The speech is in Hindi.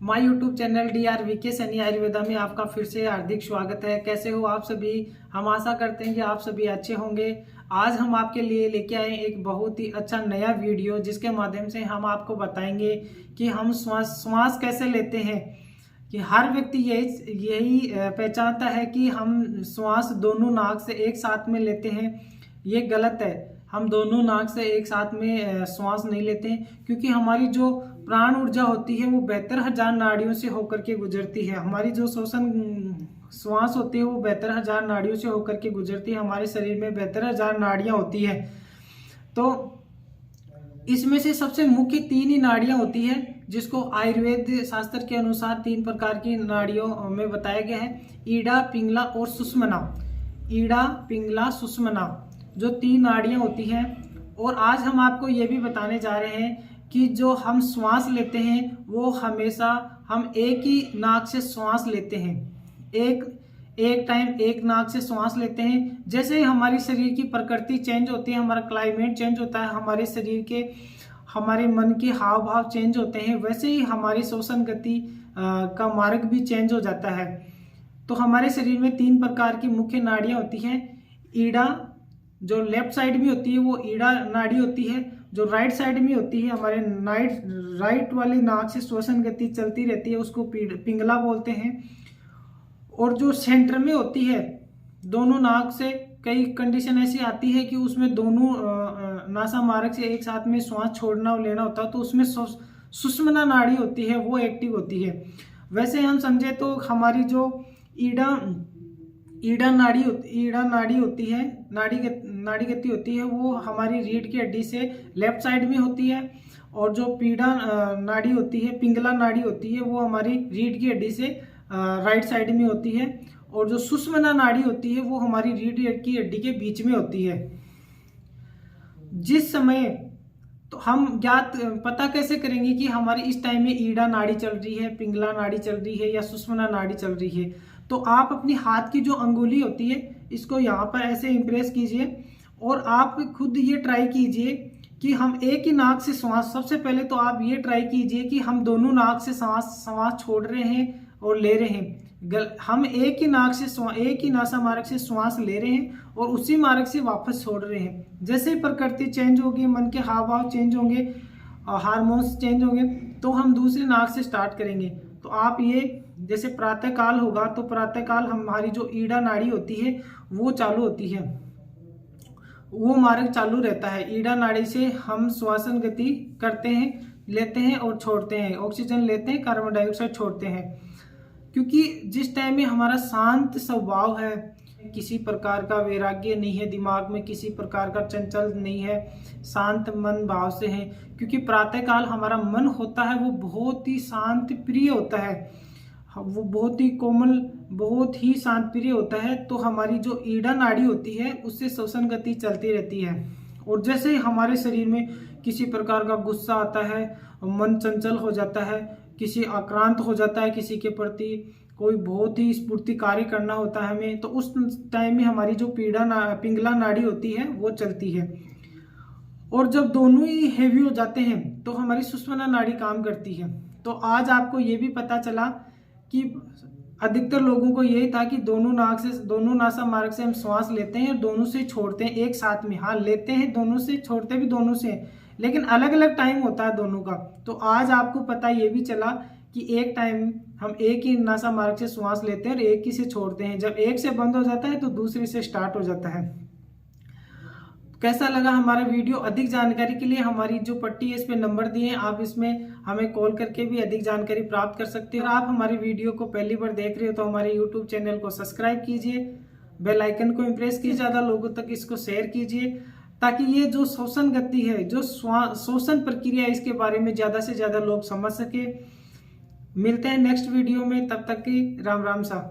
My YouTube channel DRVK Saini Ayurveda में आपका फिर से हार्दिक स्वागत है। कैसे हो आप सभी? हम आशा करते हैं कि आप सभी अच्छे होंगे। आज हम आपके लिए लेके आए एक बहुत ही अच्छा नया वीडियो, जिसके माध्यम से हम आपको बताएंगे कि हम श्वास कैसे लेते हैं। कि हर व्यक्ति यही पहचानता है कि हम श्वास दोनों नाक से एक साथ में लेते हैं। ये गलत है। हम दोनों नाक से एक साथ में श्वास नहीं लेते हैं, क्योंकि हमारी जो प्राण ऊर्जा होती है वो 72,000 नाड़ियों से होकर के गुजरती है। हमारी जो श्वास होती है वो 72,000 नाड़ियों से होकर के गुजरती है। हमारे शरीर में 72,000 नाड़ियां होती है। तो इसमें से सबसे मुख्य 3 ही नाड़ियां होती है, जिसको आयुर्वेद शास्त्र के अनुसार 3 प्रकार की नाड़ियों में बताया गया है। ईड़ा, पिंगला और सुषुम्ना। ईड़ा, पिंगला, सुषुम्ना जो 3 नाड़ियां होती हैं। और आज हम आपको ये भी बताने जा रहे हैं कि जो हम श्वास लेते हैं वो हमेशा हम एक ही नाक से श्वास लेते हैं। एक टाइम एक नाक से श्वास लेते हैं। जैसे ही हमारी शरीर की प्रकृति चेंज होती है, हमारा क्लाइमेट चेंज होता है, हमारे शरीर के, हमारे मन के हाव भाव चेंज होते हैं, वैसे ही हमारी श्वसन गति का मार्ग भी चेंज हो जाता है। तो हमारे शरीर में 3 प्रकार की मुख्य नाड़ियां होती हैं। ईड़ा जो लेफ्ट साइड में होती है वो ईड़ा नाड़ी होती है। जो राइट साइड में होती है, हमारे राइट वाली नाक से श्वसन गति चलती रहती है, उसको पिंगला बोलते हैं। और जो सेंटर में होती है, दोनों नाक से, कई कंडीशन ऐसी आती है कि उसमें दोनों नासा मार्ग से एक साथ में श्वास छोड़ना और लेना होता है, तो उसमें सुषुम्ना नाड़ी होती है, वो एक्टिव होती है। वैसे हम समझे तो हमारी जो ईड़ा नाड़ी होती है, नाड़ी गति होती है, वो हमारी रीढ़ की हड्डी से लेफ्ट साइड में होती है। और जो पीड़ा नाड़ी होती है, पिंगला नाड़ी होती है, वो हमारी रीढ़ की हड्डी से राइट साइड में होती है। और जो सुषुम्ना नाड़ी होती है वो हमारी रीढ़ की हड्डी के बीच में होती है। जिस समय तो हम पता कैसे करेंगे कि हमारी इस टाइम में ईड़ा नाड़ी चल रही है, पिंगला नाड़ी चल रही है या सुषुम्ना नाड़ी चल रही है? तो आप अपनी हाथ की जो अंगुली होती है, इसको यहाँ पर ऐसे इंप्रेस कीजिए और आप खुद ये ट्राई कीजिए कि हम एक ही नाक से श्वास, सबसे पहले तो आप ये ट्राई कीजिए कि हम दोनों नाक से श्वास छोड़ रहे हैं और ले रहे हैं। हम एक ही नाक से एक ही नासा मार्ग से श्वास ले रहे हैं और उसी मार्ग से वापस छोड़ रहे हैं। जैसे प्रकृति चेंज होगी, मन के हाव भाव चेंज होंगे, हार्मोन्स चेंज होंगे, तो हम दूसरी नाक से स्टार्ट करेंगे। तो आप ये, जैसे प्रातः काल होगा तो प्रातः काल हमारी जो ईड़ा नाड़ी होती है वो चालू होती है, वो मार्ग चालू रहता है। ईड़ा नाड़ी से हम श्वसन गति करते हैं, लेते हैं और छोड़ते हैं, ऑक्सीजन लेते हैं, कार्बन डाइऑक्साइड छोड़ते हैं। क्योंकि जिस टाइम में हमारा शांत स्वभाव है, किसी प्रकार का वैराग्य नहीं है, दिमाग में किसी प्रकार का चंचल नहीं है, शांत मन भाव से है। क्योंकि प्रातःकाल हमारा मन होता है वो बहुत ही शांत प्रिय होता है, वो बहुत ही कोमल, बहुत ही शांत प्रिय होता है। तो हमारी जो ईड़ा नाड़ी होती है उससे श्वसन गति चलती रहती है। और जैसे ही हमारे शरीर में किसी प्रकार का गुस्सा आता है, मन चंचल हो जाता है, किसी आक्रांत हो जाता है, किसी के प्रति कोई बहुत ही स्फूर्ति कार्य करना होता है हमें, तो उस टाइम में हमारी जो पिंगला नाड़ी होती है वो चलती है। और जब दोनों ही हेवी हो जाते हैं तो हमारी सुषुम्ना नाड़ी काम करती है। तो आज आपको ये भी पता चला कि अधिकतर लोगों को यही था कि दोनों नासा मार्ग से हम श्वास लेते हैं और दोनों से छोड़ते हैं एक साथ में। हाँ, लेते हैं दोनों से, छोड़ते भी दोनों से, लेकिन अलग अलग टाइम होता है दोनों का। तो आज आपको पता ये भी चला कि एक टाइम हम एक ही नासा मार्ग से श्वास लेते हैं और एक ही से छोड़ते हैं। जब एक से बंद हो जाता है तो दूसरे से स्टार्ट हो जाता है। कैसा लगा हमारा वीडियो? अधिक जानकारी के लिए हमारी जो पट्टी है इस पे नंबर दिए हैं, आप इसमें हमें कॉल करके भी अधिक जानकारी प्राप्त कर सकते हो। और आप हमारी वीडियो को पहली बार देख रहे हो तो हमारे यूट्यूब चैनल को सब्सक्राइब कीजिए, बेल आइकन को इम्प्रेस कीजिए, ज़्यादा लोगों तक इसको शेयर कीजिए, ताकि ये जो श्वसन गति है, जो श्वसन प्रक्रिया है, इसके बारे में ज़्यादा से ज़्यादा लोग समझ सके। मिलते हैं नेक्स्ट वीडियो में, तब तक की राम राम सा।